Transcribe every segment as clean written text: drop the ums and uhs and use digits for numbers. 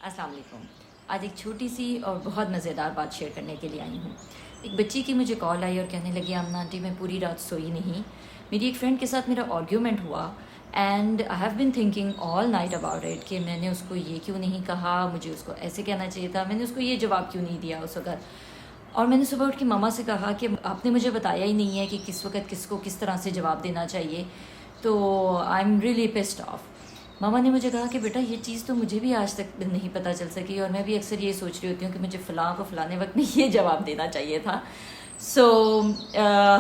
السلام علیکم. آج ایک چھوٹی سی اور بہت مزیدار بات شیئر کرنے کے لیے آئی ہوں. ایک بچی کی مجھے کال آئی اور کہنے لگی آمنہ آنٹی میں پوری رات سوئی نہیں. میری ایک فرینڈ کے ساتھ میرا آرگیومنٹ ہوا and I have been thinking all night about it کہ میں نے اس کو یہ کیوں نہیں کہا, مجھے اس کو ایسے کہنا چاہیے تھا, میں نے اس کو یہ جواب کیوں نہیں دیا اس وقت. اور میں نے صبح اٹھ کے ماما سے کہا کہ آپ نے مجھے بتایا ہی نہیں ہے کہ کس وقت کس کو کس طرح سے جواب دینا چاہیے, تو آئی ایم ریئلی پسڈ آف. ماما نے مجھے کہا کہ بیٹا یہ چیز تو مجھے بھی آج تک نہیں پتہ چل سکی, اور میں بھی اکثر یہ سوچ رہی ہوتی ہوں کہ مجھے فلاں کو فلانے وقت میں یہ جواب دینا چاہیے تھا.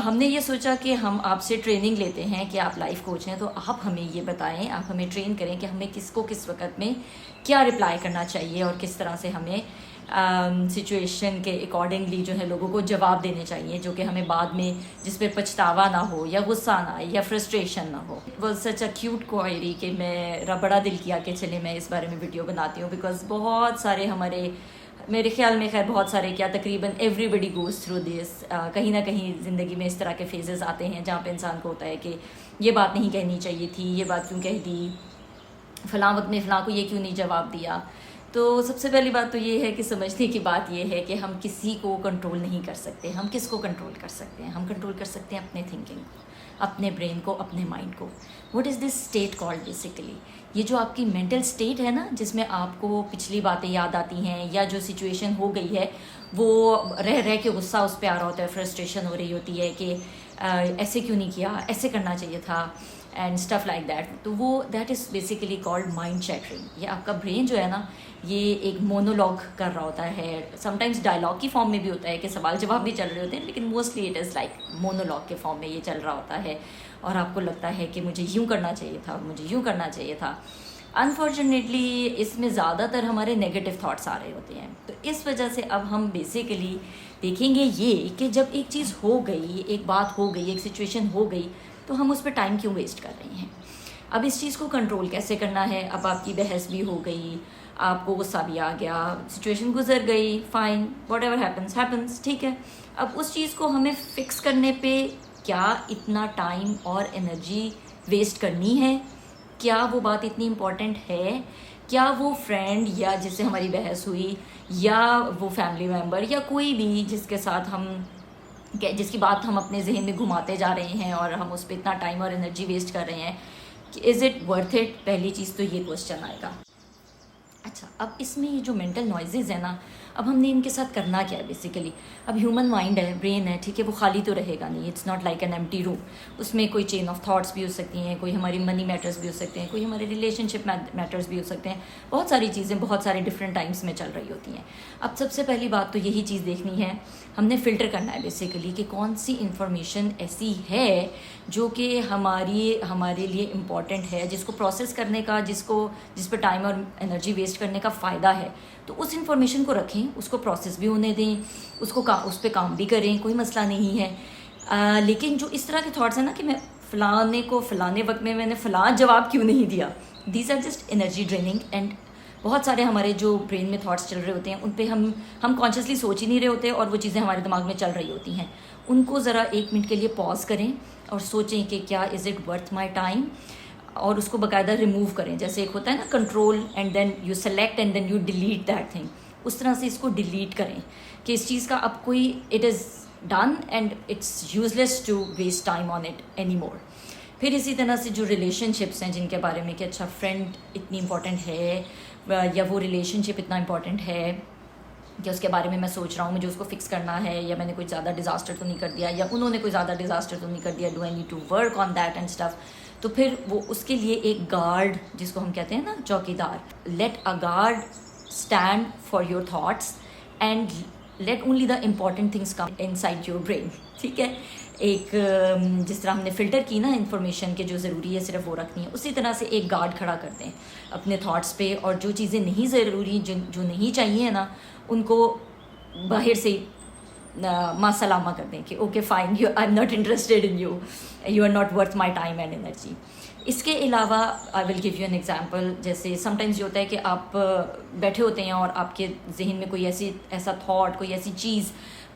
ہم نے یہ سوچا کہ ہم آپ سے ٹریننگ لیتے ہیں کہ آپ لائف کوچ ہیں, تو آپ ہمیں یہ بتائیں, آپ ہمیں ٹرین کریں کہ ہمیں کس کو کس وقت میں کیا رپلائی کرنا چاہیے اور کس طرح سے ہمیں سچویشن کے اکارڈنگلی جو ہے لوگوں کو جواب دینے چاہیے, جو کہ ہمیں بعد میں جس پہ پچھتاوا نہ ہو یا غصہ نہ آئے یا فرسٹریشن نہ ہو. Was such a cute query کہ میرا بڑا دل کیا کہ چلے میں اس بارے میں ویڈیو بناتی ہوں, بیکاز بہت سارے میرے خیال میں خیر بہت سارے کیا تقریباً everybody goes through this, کہیں نہ کہیں زندگی میں اس طرح کے فیزز آتے ہیں جہاں پہ انسان کو ہوتا ہے کہ یہ بات نہیں کہنی چاہیے تھی, یہ بات کیوں کہہ دی, فلاں وقت میں فلاں کو یہ کیوں نہیں جواب دیا. تو سب سے پہلی بات تو یہ ہے کہ سمجھنے کی بات یہ ہے کہ ہم کسی کو کنٹرول نہیں کر سکتے. ہم کس کو کنٹرول کر سکتے ہیں؟ ہم کنٹرول کر سکتے ہیں اپنے تھنکنگ کو, اپنے برین کو, اپنے مائنڈ کو. What is this state called basically? یہ جو آپ کی مینٹل اسٹیٹ ہے نا, جس میں آپ کو پچھلی باتیں یاد آتی ہیں یا جو سچویشن ہو گئی ہے وہ رہ کے غصہ اس پہ آ رہا ہوتا ہے, فرسٹریشن ہو رہی ہوتی ہے کہ ایسے کیوں نہیں کیا, ایسے کرنا چاہیے تھا اینڈ اسٹف لائک دیٹ. تو وہ that is basically called mind chattering. یہ آپ کا برین جو ہے نا یہ ایک مونولاگ کر رہا ہوتا ہے, سم ٹائمز ڈائلاگ کی فارم میں بھی ہوتا ہے کہ سوال جواب بھی چل رہے ہوتے ہیں, لیکن mostly it is like monologue کے فارم میں یہ چل رہا ہوتا ہے, اور آپ کو لگتا ہے کہ مجھے یوں کرنا چاہیے تھا, مجھے یوں کرنا چاہیے تھا. انفارچونیٹلی اس میں زیادہ تر ہمارے نیگیٹو تھاٹس آ رہے ہوتے ہیں. تو اس وجہ سے اب ہم بیسیکلی دیکھیں گے یہ کہ جب ایک چیز ہو گئی, ایک بات ہو گئی, ایک سچویشن ہو گئی, تو ہم اس پہ ٹائم کیوں ویسٹ کر رہے ہیں. اب اس چیز کو کنٹرول کیسے کرنا ہے؟ اب آپ کی بحث بھی ہو گئی, آپ کو غصہ بھی آ گیا, سچویشن گزر گئی, fine, whatever happens happens, ٹھیک ہے. اب اس چیز کو ہمیں فکس کرنے پہ کیا اتنا ٹائم اور انرجی ویسٹ کرنی ہے؟ کیا وہ بات اتنی امپورٹنٹ ہے؟ کیا وہ فرینڈ یا جس سے ہماری بحث ہوئی یا وہ فیملی ممبر یا کوئی بھی جس کے ساتھ جس کی بات ہم اپنے ذہن میں گھماتے جا رہے ہیں اور ہم اس پہ اتنا ٹائم اور انرجی ویسٹ کر رہے ہیں کہ از اٹ ورتھ اٹ؟ پہلی چیز تو یہ کوشچن آئے گا. اچھا, اب اس میں یہ جو مینٹل نوائزز ہیں نا, اب ہم نے ان کے ساتھ کرنا کیا ہے بیسیکلی؟ اب ہیومن مائنڈ ہے, برین ہے, ٹھیک ہے, وہ خالی تو رہے گا نہیں, it's not like an empty room. اس میں کوئی چین آف تھاٹس بھی ہو سکتی ہیں, کوئی ہماری منی میٹرز بھی ہو سکتے ہیں, کوئی ہمارے ریلیشن شپ میٹرز بھی ہو سکتے ہیں, بہت ساری چیزیں بہت سارے ڈفرینٹ ٹائمس میں چل رہی ہوتی ہیں. اب سب سے پہلی بات تو یہی چیز دیکھنی ہے, ہم نے فلٹر کرنا ہے بیسیکلی کہ کون سی انفارمیشن ایسی ہے جو کہ ہمارے لیے امپورٹنٹ ہے, جس کو پروسیس کرنے کا, جس پہ ٹائم اور انرجی ویسٹ کرنے کا فائدہ ہے. تو اس انفارمیشن کو رکھیں, اس کو پروسیس بھی ہونے دیں, اس پہ کام بھی کریں, کوئی مسئلہ نہیں ہے. لیکن جو اس طرح کے تھاٹس ہیں نا کہ میں فلانے کو فلانے وقت میں نے فلاں جواب کیوں نہیں دیا, these are just energy draining. And بہت سارے ہمارے جو برین میں تھاٹس چل رہے ہوتے ہیں ان پہ ہم کانشیسلی سوچ ہی نہیں رہے ہوتے, اور وہ چیزیں ہمارے دماغ میں چل رہی ہوتی ہیں. ان کو ذرا 1 منٹ کے لیے پاز کریں اور سوچیں کہ کیا is it worth my time, اور اس کو باقاعدہ ریموو کریں. جیسے ایک ہوتا ہے نا control and then you select and then you delete that thing, اس طرح سے اس کو ڈیلیٹ کریں کہ اس چیز کا اب کوئی it is done and it's useless to waste time on it anymore. پھر اسی طرح سے جو ریلیشن شپس ہیں جن کے بارے میں کہ اچھا فرینڈ اتنی امپورٹنٹ ہے یا وہ ریلیشن شپ اتنا امپورٹنٹ ہے کہ اس کے بارے میں سوچ رہا ہوں مجھے اس کو فکس کرنا ہے, یا میں نے کوئی زیادہ ڈیزاسٹر تو نہیں کر دیا, یا انہوں نے کوئی زیادہ ڈیزاسٹر تو نہیں کر دیا, do I need to work on that and stuff. تو پھر وہ اس کے لیے ایک گارڈ, جس کو ہم کہتے ہیں نا چوکیدار, let a guard stand for your thoughts and let only the important things come inside your brain, ٹھیک ہے. ایک جس طرح ہم نے فلٹر کی نا انفارمیشن کے جو ضروری ہے صرف وہ رکھنی ہے, اسی طرح سے ایک گارڈ کھڑا کر دیں اپنے تھاٹس پہ, اور جو چیزیں نہیں ضروری, جو نہیں چاہیے نا, ان کو باہر سے ما سلامہ کر دیں کہ okay fine, I am not interested in you, you are not worth my time and energy. اس کے علاوہ I will give you an example. جیسے سم ٹائمز یہ ہوتا ہے کہ آپ بیٹھے ہوتے ہیں اور آپ کے ذہن میں کوئی ایسا تھاٹ, کوئی ایسی چیز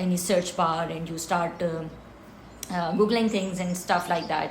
any search bar and you start googling things and stuff like that.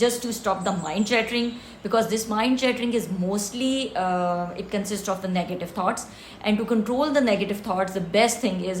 just to stop the mind chattering, because this mind chattering is mostly it consists of the negative thoughts, and to control the negative thoughts the best thing is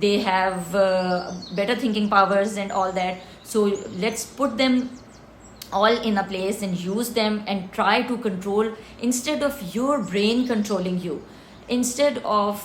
they have better thinking powers and all that. So let's put them all in a place and use them and try to control, instead of your brain controlling you, instead of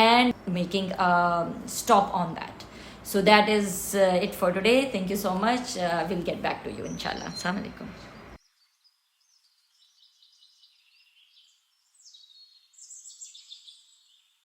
and making a stop on that. So that is it for today. Thank you so much. We'll get back to you inshallah. Assalamu alaikum.